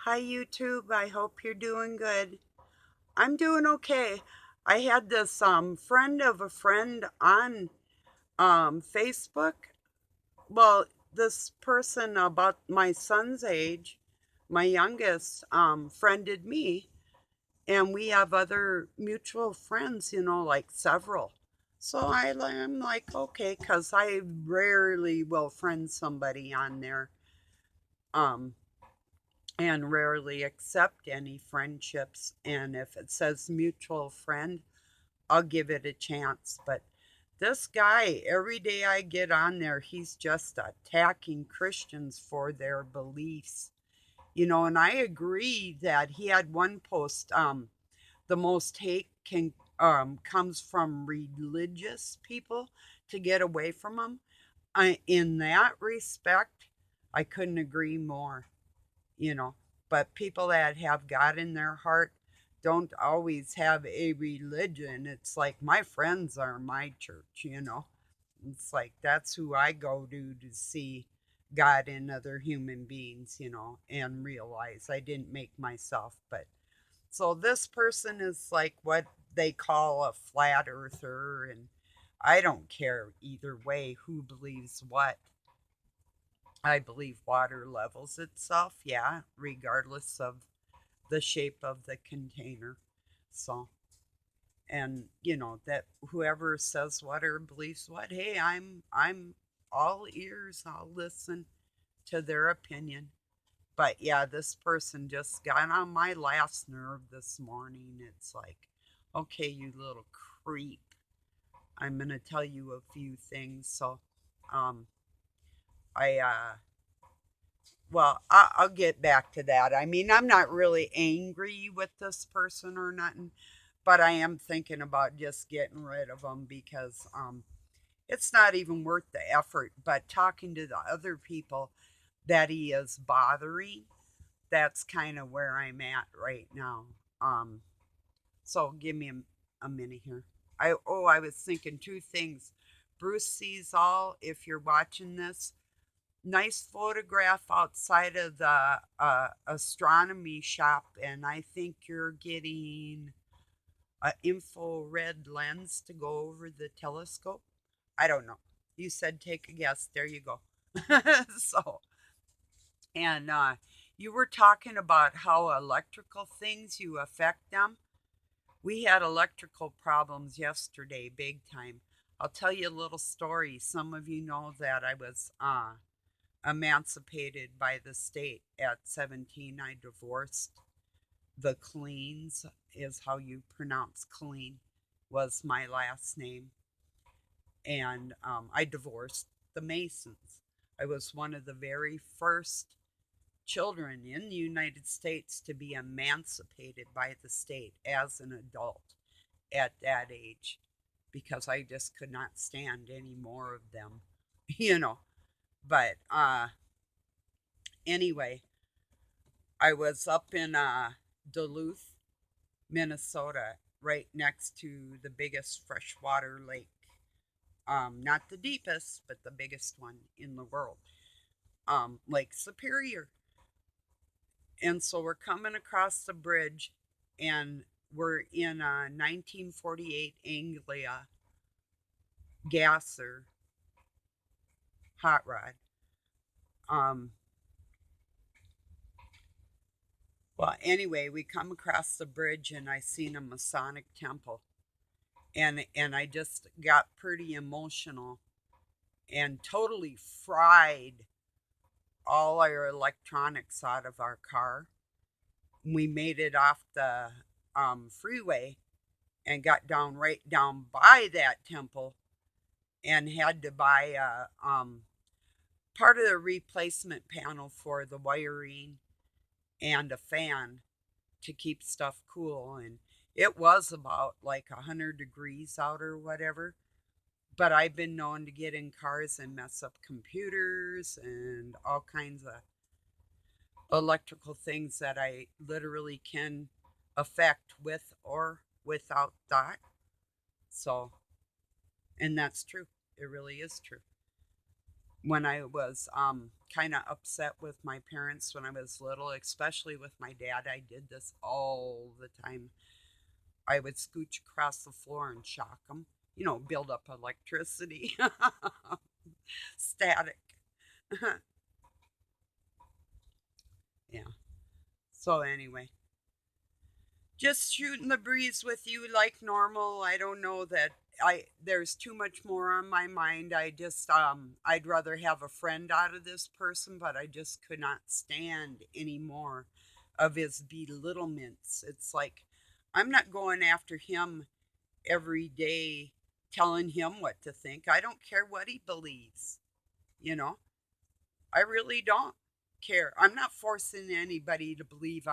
Hi, YouTube. I hope you're doing good. I'm doing okay. I had this friend of a friend on Facebook. Well, this person about my son's age, my youngest, friended me, and we have other mutual friends, like several. So I'm like, okay, because I rarely will friend somebody on there. Um, and rarely accept any friendships. And if it says mutual friend, I'll give it a chance. But this guy, every day I get on there, he's just attacking Christians for their beliefs. And I agree that he had one post, the most hate can comes from religious people to get away from them. In that respect, I couldn't agree more you know. But people that have God in their heart don't always have a religion. It's like my friends are my church. It's like that's who I go to see God in other human beings, and realize I didn't make myself. But so this person is like what they call a flat earther, and I don't care either way who believes what. I believe water levels itself, yeah, regardless of the shape of the container. So, and that whoever says what or believes what, hey, I'm all ears. I'll listen to their opinion. But yeah, this person just got on my last nerve this morning. It's like, okay, you little creep. I'm gonna tell you a few things. So, um, I I'll get back to that. I mean, I'm not really angry with this person or nothing, but I am thinking about just getting rid of them because it's not even worth the effort. But talking to the other people that he is bothering, that's kind of where I'm at right now. Um, so give me a minute here. I was thinking two things. Bruce sees all. If you're watching this, nice photograph outside of the astronomy shop, and I think you're getting an infrared lens to go over the telescope. I don't know. You said take a guess. There you go. So, and you were talking about how electrical things you affect them. We had electrical problems yesterday, big time. I'll tell you a little story. Some of you know that I was emancipated by the state at 17. I divorced the Cleans, is how you pronounce clean, was my last name. And I divorced the Masons. I was one of the very first children in the United States to be emancipated by the state as an adult at that age because I just could not stand any more of them, you know. But anyway, I was up in Duluth, Minnesota, right next to the biggest freshwater lake. Not the deepest, but the biggest one in the world, Lake Superior. And so we're coming across the bridge, and we're in a 1948 Anglia gasser hot rod. Um, well, anyway, we come across the bridge, and I seen a Masonic temple, and I just got pretty emotional and totally fried all our electronics out of our car. We made it off the freeway and got down right down by that temple and had to buy a part of the replacement panel for the wiring and a fan to keep stuff cool. And it was about like 100 degrees out or whatever. But I've been known to get in cars and mess up computers and all kinds of electrical things that I literally can affect with or without thought. So, and that's true. It really is true. when I was kind of upset with my parents when I was little, especially with my dad. I did this all the time. I would scooch across the floor and shock them, build up electricity, static. Yeah. So, anyway, just shooting the breeze with you like normal. I don't know that there's too much more on my mind. I'd rather have a friend out of this person, but I just could not stand any more of his belittlements. It's like I'm not going after him every day telling him what to think. I don't care what he believes, you know. I really don't care. I'm not forcing anybody to believe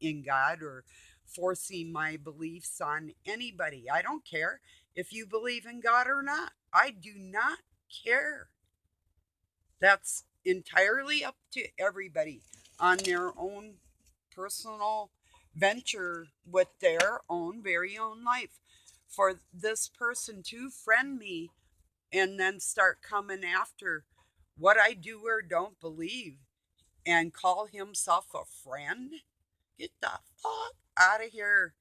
in God or forcing my beliefs on anybody. I don't care if you believe in God or not. I do not care. That's entirely up to everybody on their own personal venture with their own very own life. For this person to friend me and then start coming after what I do or don't believe and call himself a friend? Get the fuck out of here,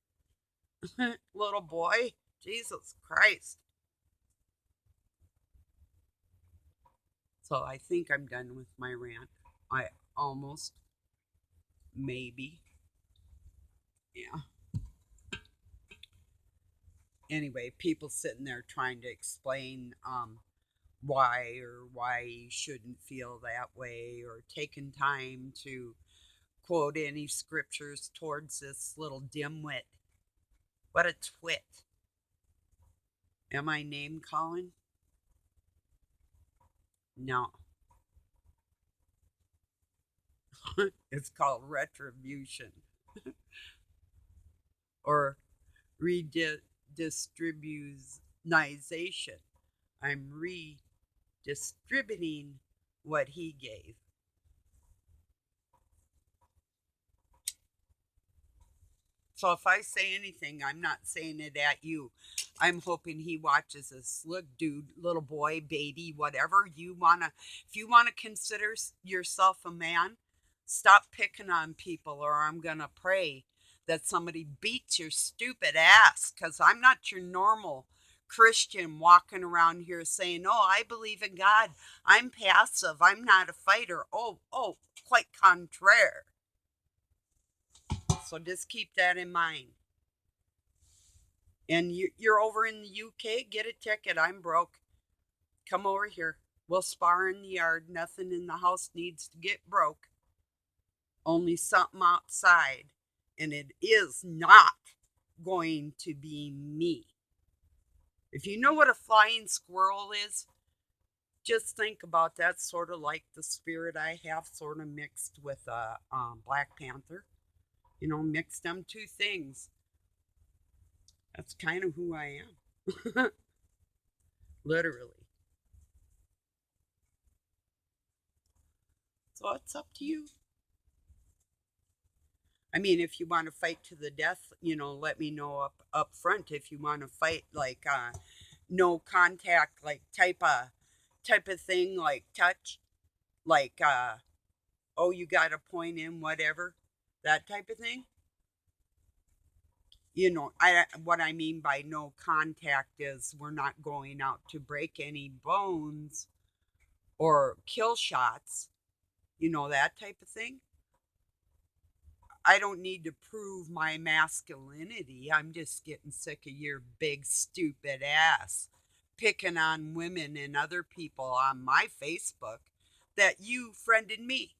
little boy. Jesus Christ. So I think I'm done with my rant. I almost, maybe. Yeah. Anyway, people sitting there trying to explain why you shouldn't feel that way or taking time to quote any scriptures towards this little dimwit. What a twit. Am I name calling? No. It's called retribution or redistributionization. I'm redistributing what he gave. So if I say anything, I'm not saying it at you. I'm hoping he watches this. Look, dude, little boy, baby, whatever you wanna. If you wanna consider yourself a man, stop picking on people, or I'm gonna pray that somebody beats your stupid ass. Cause I'm not your normal Christian walking around here saying, "Oh, I believe in God. I'm passive. I'm not a fighter." Oh, quite contraire. So just keep that in mind. And you're over in the UK, get a ticket. I'm broke. Come over here. We'll spar in the yard. Nothing in the house needs to get broke. Only something outside. And it is not going to be me. If you know what a flying squirrel is, just think about that. Sort of like the spirit I have, sort of mixed with a Black Panther. Mix them two things. That's kind of who I am. Literally. So it's up to you. I mean, if you want to fight to the death, let me know up front. If you want to fight like no contact, like type of thing, like touch, like oh, you got a point in whatever, that type of thing. I what I mean by no contact is we're not going out to break any bones or kill shots, that type of thing. I don't need to prove my masculinity. I'm just getting sick of your big stupid ass picking on women and other people on my Facebook that you friended me.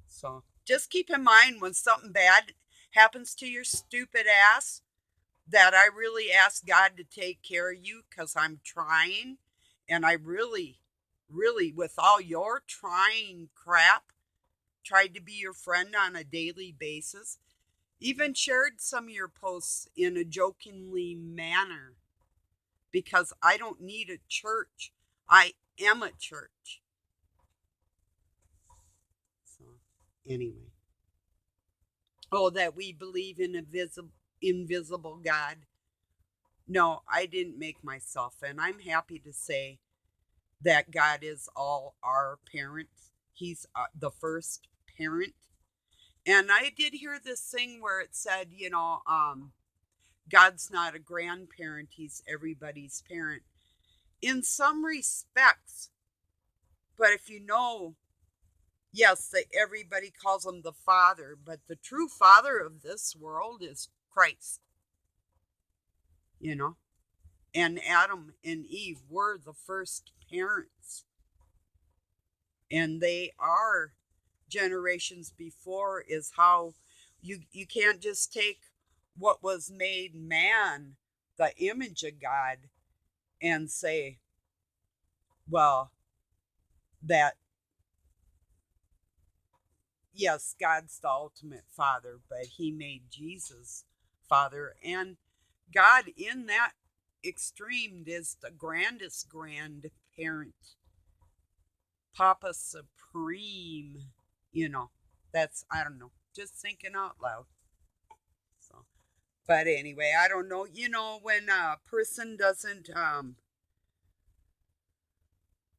So just keep in mind when something bad happens to your stupid ass that I really ask God to take care of you because I'm trying. And I really, really, with all your trying crap, tried to be your friend on a daily basis, even shared some of your posts in a jokingly manner because I don't need a church. I am a church. So, anyway. Oh, that we believe in a invisible God. No, I didn't make myself, and I'm happy to say that God is all our parent. He's the first parent. And I did hear this thing where it said, God's not a grandparent, he's everybody's parent. In some respects, but if you know, yes, that everybody calls him the father, but the true father of this world is Christ, you know? And Adam and Eve were the first parents. And they are generations before, is how you can't just take what was made man, the image of God, and say, well, that yes, God's the ultimate father, but he made Jesus father. And God, in that extreme, is the grandest grandparent, Papa Supreme, you know. That's, I don't know, just thinking out loud. So, but anyway, I don't know, when a person doesn't,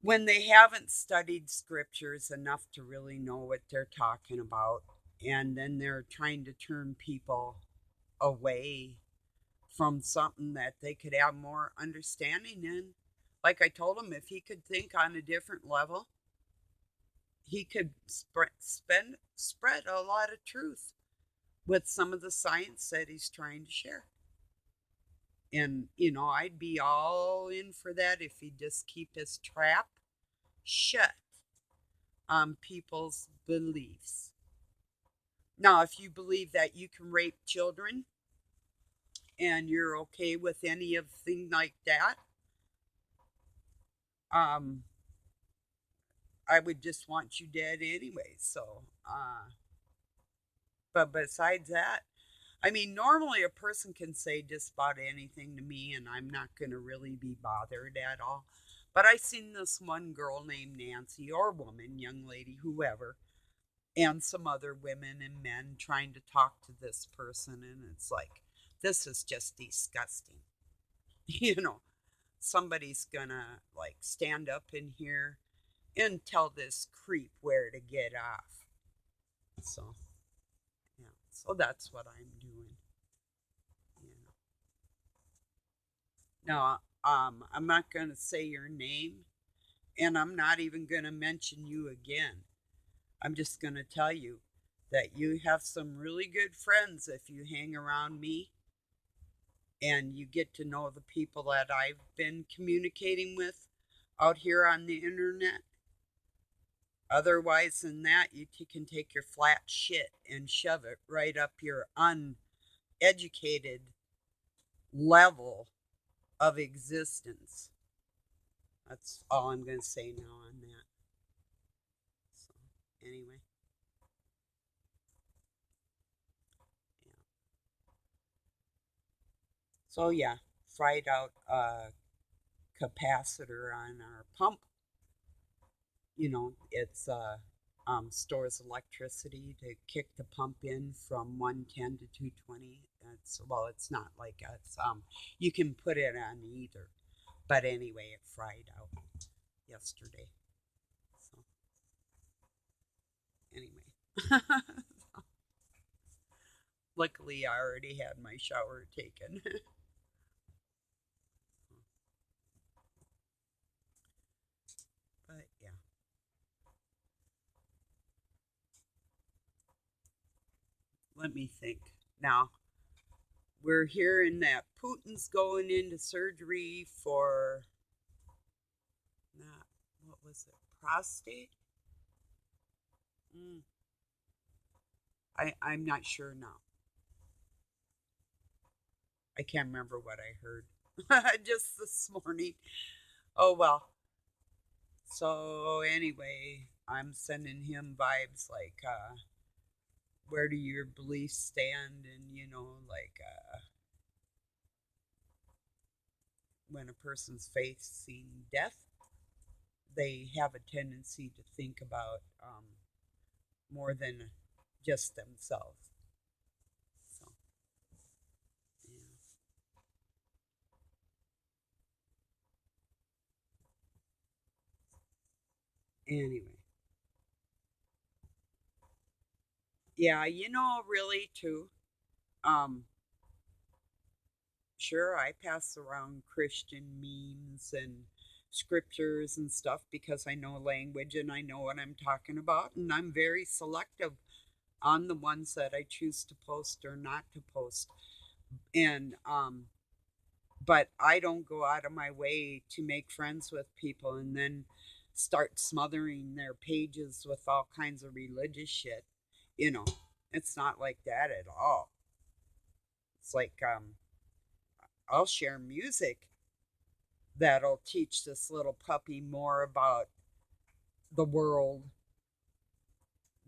when they haven't studied scriptures enough to really know what they're talking about, and then they're trying to turn people away from something that they could have more understanding in. Like I told him, if he could think on a different level, he could spread a lot of truth with some of the science that he's trying to share. And, I'd be all in for that if he'd just keep his trap shut on people's beliefs. Now, if you believe that you can rape children and you're okay with any of thing like that, I would just want you dead anyway. So, but besides that, I mean, normally a person can say just about anything to me, and I'm not going to really be bothered at all. But I seen this one girl named Nancy, or woman, young lady, whoever, and some other women and men trying to talk to this person, and it's like, this is just disgusting. you know, Somebody's gonna like stand up in here and tell this creep where to get off. So, yeah, so that's what I'm doing. You Now, I'm not gonna say your name, and I'm not even gonna mention you again. I'm just gonna tell you that you have some really good friends if you hang around me and you get to know the people that I've been communicating with out here on the internet. Otherwise than that, you can take your flat shit and shove it right up your uneducated level of existence. That's all I'm going to say now on that. So, anyway. Yeah. So, yeah, fried out a capacitor on our pump. It's stores electricity to kick the pump in from 110 to 220. It's not like it's you can put it on either, but anyway, it fried out yesterday. So anyway, luckily I already had my shower taken. But yeah, let me think. Now we're hearing that Putin's going into surgery for not, what was it, prostate? Mm, I'm not sure now. I can't remember what I heard just this morning. Oh well. So anyway, I'm sending him vibes like, where do your beliefs stand? And like, when a person's facing death, they have a tendency to think about more than just themselves. So yeah. Anyway, yeah, really too. Um, sure, I pass around Christian memes and scriptures and stuff because I know language and I know what I'm talking about, and I'm very selective on the ones that I choose to post or not to post. And but I don't go out of my way to make friends with people and then start smothering their pages with all kinds of religious shit. You know, it's not like that at all. It's like I'll share music that'll teach this little puppy more about the world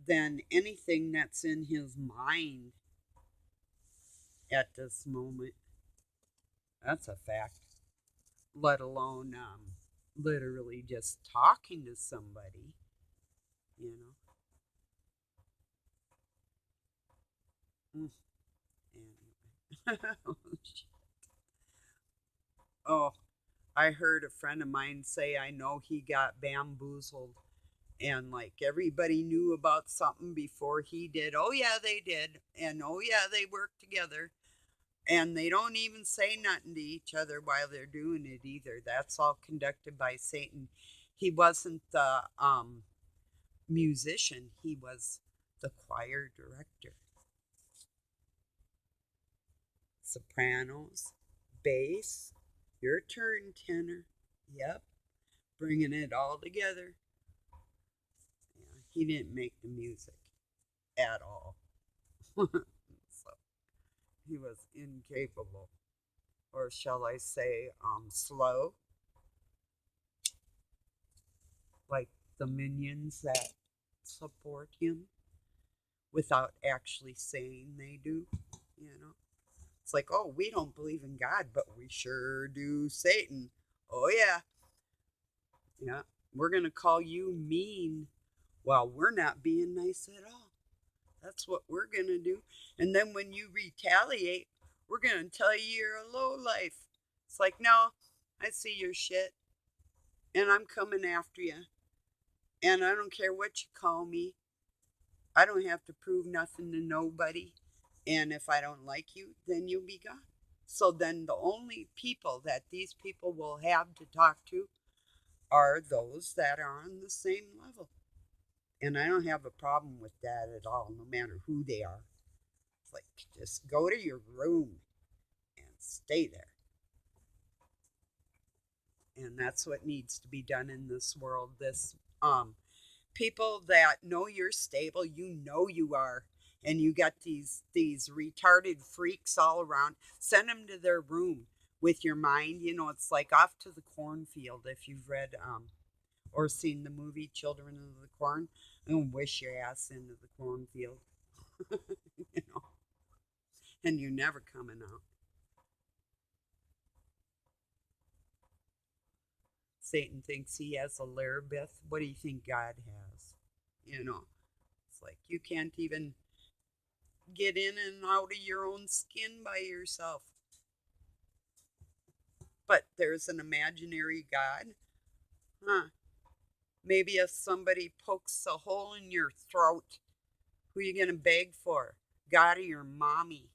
than anything that's in his mind at this moment. That's a fact. Let alone literally just talking to somebody, you know. Anyway. Oh, I heard a friend of mine say, I know he got bamboozled. And like everybody knew about something before he did. Oh, yeah, they did. And oh, yeah, they worked together. And they don't even say nothing to each other while they're doing it either. That's all conducted by Satan. He wasn't the musician, he was the choir director. Sopranos, bass, your turn, tenor. Yep, bringing it all together. Yeah, he didn't make the music at all. So he was incapable, or shall I say, slow, like the minions that support him without actually saying they do, you know. It's like, oh, we don't believe in God, but we sure do Satan. Oh, yeah. Yeah. We're going to call you mean. Well, we're not being nice at all. That's what we're going to do. And then when you retaliate, we're going to tell you you're a low life. It's like, no, I see your shit and I'm coming after you. And I don't care what you call me. I don't have to prove nothing to nobody. And if I don't like you, then you'll be gone. So then the only people that these people will have to talk to are those that are on the same level. And I don't have a problem with that at all, no matter who they are. It's like, just go to your room and stay there. And that's what needs to be done in this world. This people that know you're stable, you know you are, and you got these retarded freaks all around. Send them to their room with your mind. You know, it's like Off to the Cornfield. If you've read or seen the movie Children of the Corn, and wish your ass into the cornfield, you know, and you're never coming out. Satan thinks he has a Larabeth. What do you think God has? You know, it's like you can't even get in and out of your own skin by yourself. But there's an imaginary God. Huh. Maybe if somebody pokes a hole in your throat, who are you going to beg for? God or your mommy?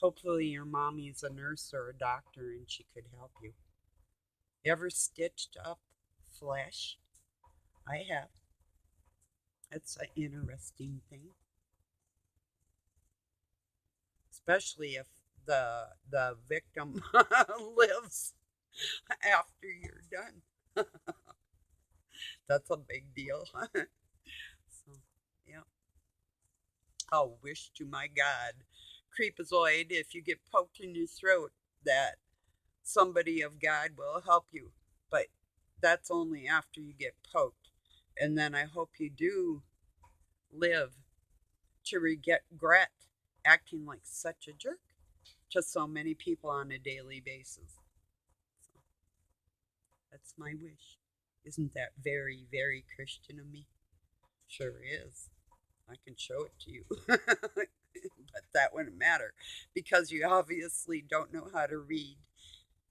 Hopefully, your mommy's a nurse or a doctor and she could help you. Ever stitched up flesh? I have. It's an interesting thing, especially if the victim lives after you're done. That's a big deal. So, yeah. I'll wish to my God, creepazoid, if you get poked in your throat, that somebody of God will help you. But that's only after you get poked. And then I hope you do live to regret acting like such a jerk to so many people on a daily basis. So that's my wish. Isn't that very, very Christian of me? Sure is. I can show it to you. But that wouldn't matter because you obviously don't know how to read.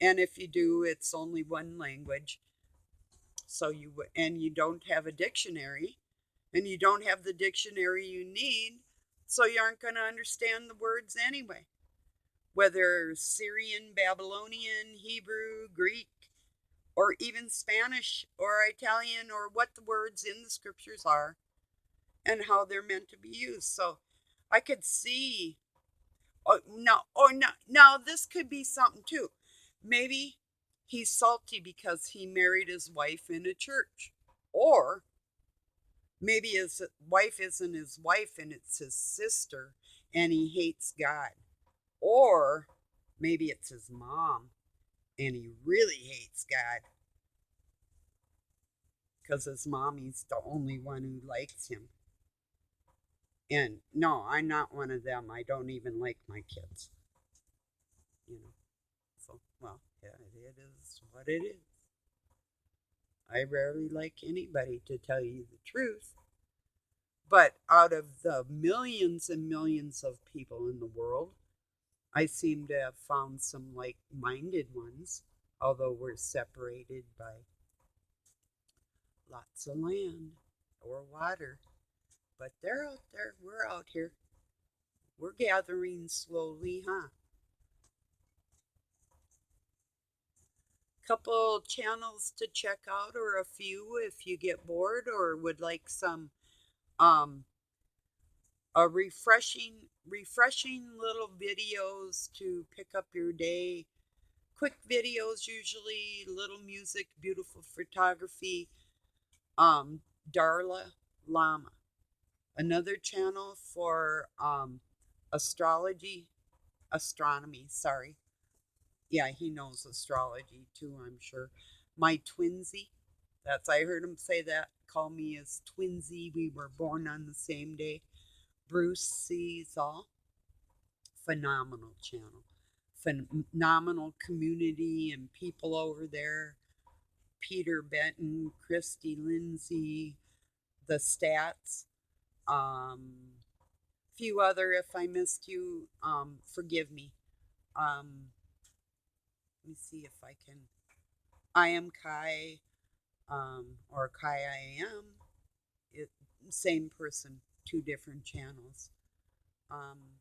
And if you do, it's only one language. So and you don't have a dictionary, and you don't have the dictionary you need, so you aren't going to understand the words anyway. Whether Syrian, Babylonian, Hebrew, Greek, or even Spanish or Italian, or what the words in the scriptures are and how they're meant to be used. So I could see, oh, no, or no, now this could be something too. Maybe he's salty because he married his wife in a church. Or maybe his wife isn't his wife and it's his sister and he hates God. Or maybe it's his mom and he really hates God because his mommy's the only one who likes him. And no, I'm not one of them. I don't even like my kids. You know. So, well, yeah, it is what it is. I rarely like anybody, to tell you the truth. But out of the millions and millions of people in the world, I seem to have found some like minded ones, although we're separated by lots of land or water. But they're out there, we're out here. We're gathering slowly, huh? Couple channels to check out, or a few if you get bored or would like some um a refreshing little videos to pick up your day. Quick videos, usually, little music, beautiful photography. um Darla Lama, another channel for astrology, astronomy, sorry. Yeah, he knows astrology too, I'm sure. My twinsy, that's, I heard him say that, call me his twinsy, we were born on the same day. Bruce sees all, phenomenal channel, phenomenal community and people over there. Peter Benton, Christy Lindsay, the stats, few other, if I missed you, forgive me. Let me see if I can. I am Kai, or Kai I am. It, same person, two different channels. Um,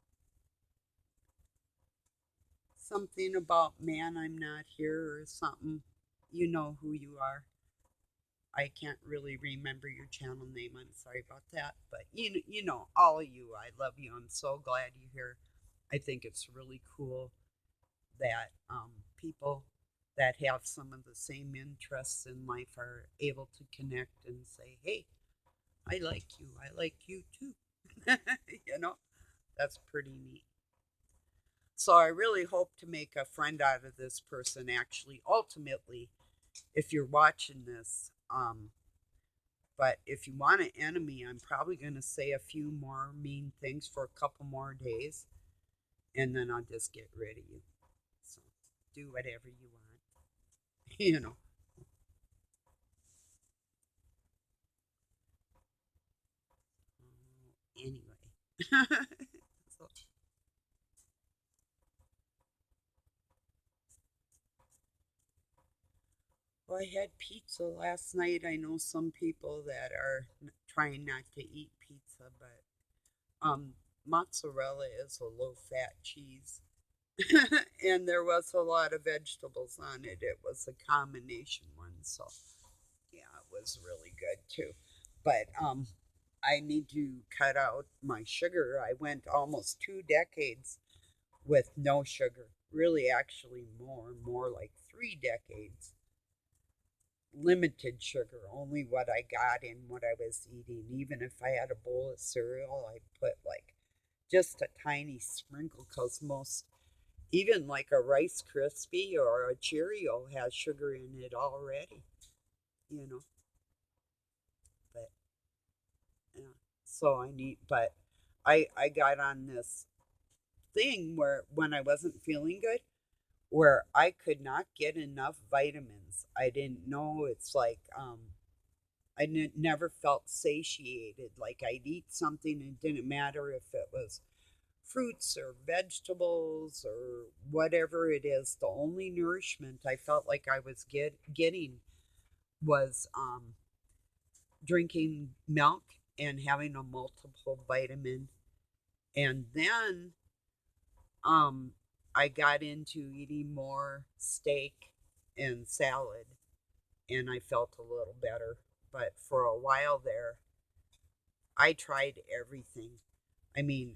Something about man, I'm not here, or something. You know who you are. I can't really remember your channel name. I'm sorry about that, but you know, all of you, I love you. I'm so glad you're here. I think it's really cool that people that have some of the same interests in life are able to connect and say, "Hey, I like you. I like you too." You know, that's pretty neat. So I really hope to make a friend out of this person. Actually, ultimately, if you're watching this, but if you want an enemy, I'm probably going to say a few more mean things for a couple more days, and then I'll just get rid of you. So do whatever you want, you know. Anyway. So, well, I had pizza last night. I know some people that are trying not to eat pizza, but mozzarella is a low fat cheese. And there was a lot of vegetables on it. It was a combination one, so yeah, it was really good too. But I need to cut out my sugar. I went almost 2 decades with no sugar. Really, actually, more like 3 decades. Limited sugar, only what I got in what I was eating. Even if I had a bowl of cereal, I put like just a tiny sprinkle, because most, even like a Rice Krispie or a Cheerio, has sugar in it already, you know. But yeah, so I need, but I got on this thing where when I wasn't feeling good, where I could not get enough vitamins. I didn't know, it's like never felt satiated. Like I'd eat something and it didn't matter if it was fruits or vegetables or whatever it is. The only nourishment I felt like I was getting was drinking milk and having a multiple vitamin. And then um, I got into eating more steak and salad, and I felt a little better. But for a while there, I tried everything. I mean,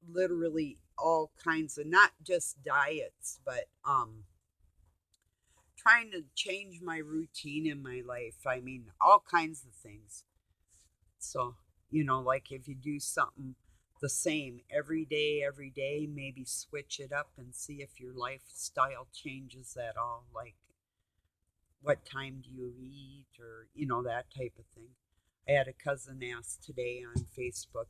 literally all kinds of, not just diets, but trying to change my routine in my life. I mean, all kinds of things. So, like if you do something the same every day, maybe switch it up and see if your lifestyle changes at all. Like, what time do you eat, or, that type of thing. I had a cousin ask today on Facebook,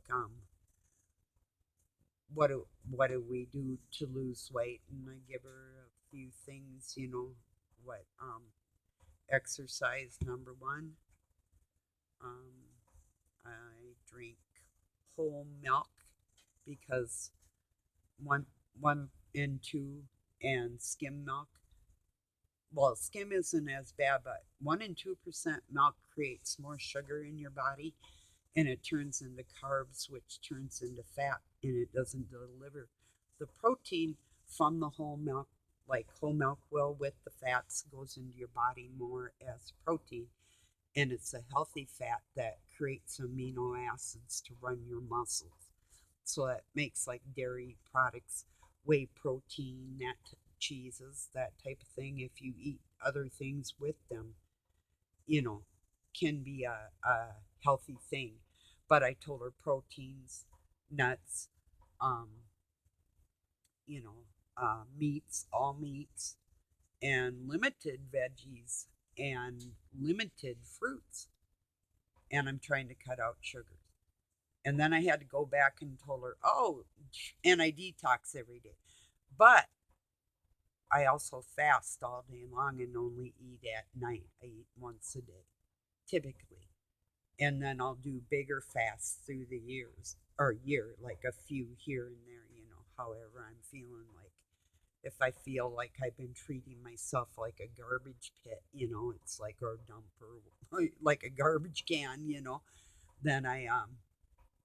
what do we do to lose weight? And I give her a few things, what exercise number one. Um, I drink whole milk because one and two, and skim milk. Well, skim isn't as bad, but 1% and 2% milk creates more sugar in your body, and it turns into carbs, which turns into fat, and it doesn't deliver the protein from the whole milk. Like whole milk will, with the fats, goes into your body more as protein, and it's a healthy fat that creates amino acids to run your muscles. So it makes like dairy products, whey protein, cheeses, that type of thing. If you eat other things with them, you know, can be a healthy thing. But I told her proteins, nuts, um, meats, all meats, and limited veggies and limited fruits. And I'm trying to cut out sugars. And then I had to go back and told her, oh, and I detox every day. But I also fast all day long and only eat at night. I eat once a day, typically. And then I'll do bigger fasts through the year, like a few here and there, however I'm feeling. Like if I feel like I've been treating myself like a garbage pit, it's like, or dump, or like a garbage can, then I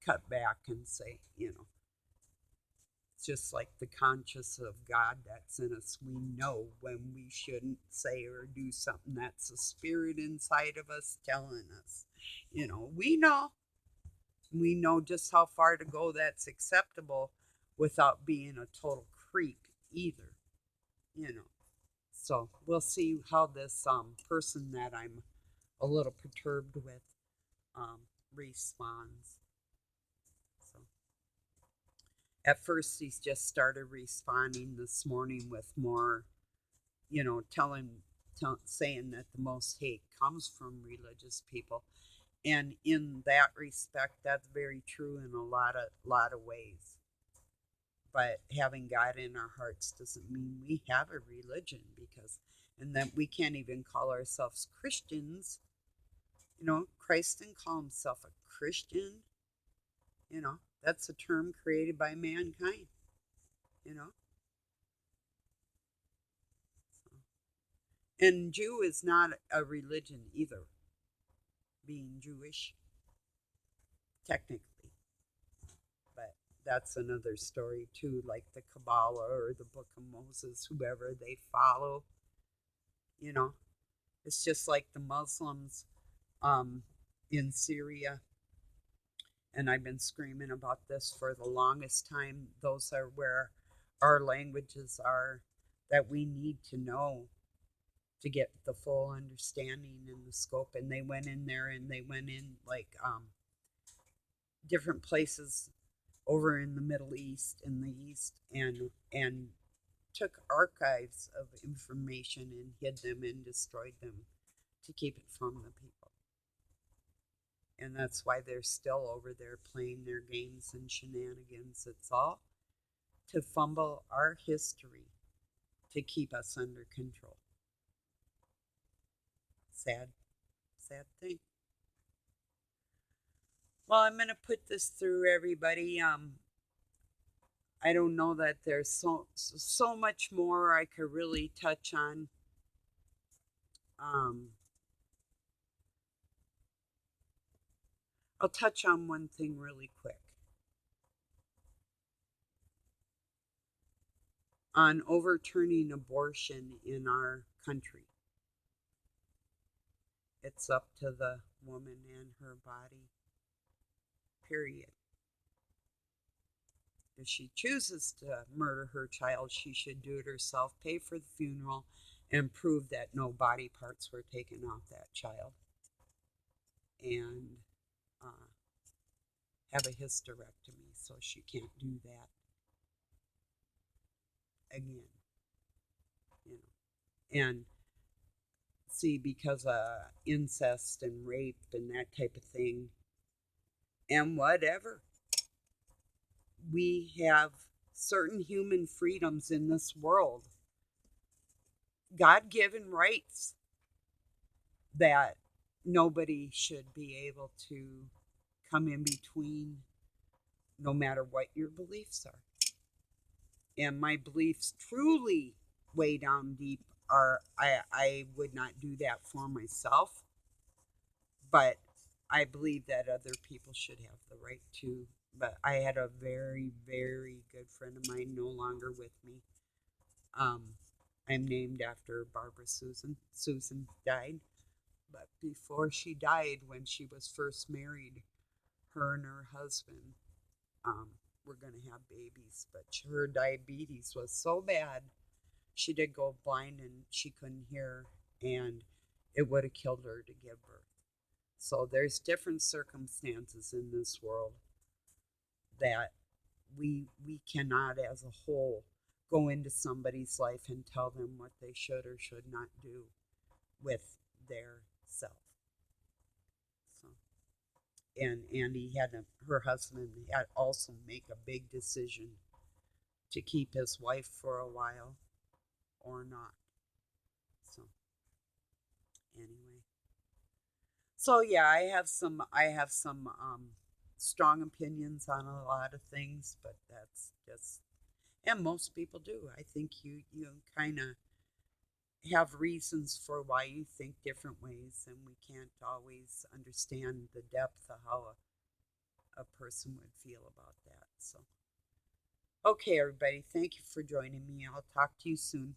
cut back and say, it's just like the conscious of God that's in us. We know when we shouldn't say or do something. That's the spirit inside of us telling us. We know. We know just how far to go that's acceptable without being a total creep either. You know. So we'll see how this person that I'm a little perturbed with um, responds. So at first, he's just started responding this morning with more, saying that the most hate comes from religious people, and in that respect, that's very true in a lot of ways. But having God in our hearts doesn't mean we have a religion, because, and that we can't even call ourselves Christians. Christ didn't call himself a Christian. That's a term created by mankind. You know, and Jew is not a religion either. Being Jewish, technically, but that's another story too. Like the Kabbalah or the Book of Moses, whoever they follow. You know, it's just like the Muslims um, in Syria, and I've been screaming about this for the longest time. Those are where our languages are that we need to know to get the full understanding and the scope. And they went in there, and they went in like different places over in the Middle East, in the East, and took archives of information and hid them and destroyed them to keep it from the people. And that's why they're still over there playing their games and shenanigans. It's all to fumble our history to keep us under control. Sad, sad thing. Well, I'm going to put this through everybody. I don't know that there's so much more I could really touch on. Um, I'll touch on one thing really quick on overturning abortion in our country. It's up to the woman and her body, period. If she chooses to murder her child, she should do it herself, pay for the funeral, and prove that no body parts were taken off that child. And uh, have a hysterectomy so she can't do that again. You know, and see, because of incest and rape and that type of thing, and whatever, we have certain human freedoms in this world, God given rights that nobody should be able to come in between, no matter what your beliefs are. And my beliefs truly way down deep are I would not do that for myself, but I believe that other people should have the right to. But I had a very, very good friend of mine, no longer with me. Um, I'm named after Barbara Susan. Susan died. But before she died, when she was first married, her and her husband were going to have babies. But her diabetes was so bad, she did go blind and she couldn't hear, and it would have killed her to give birth. So there's different circumstances in this world that we cannot as a whole go into somebody's life and tell them what they should or should not do with their self. So, and Andy had her husband had also make a big decision to keep his wife for a while or not. So anyway, so yeah, I have some strong opinions on a lot of things, but that's just, and most people do. I think you kind of have reasons for why you think different ways, and we can't always understand the depth of how a person would feel about that. So, okay, everybody, thank you for joining me. I'll talk to you soon.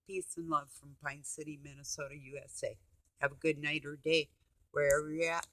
Peace and love from Pine City, Minnesota, USA. Have a good night or day wherever you're at.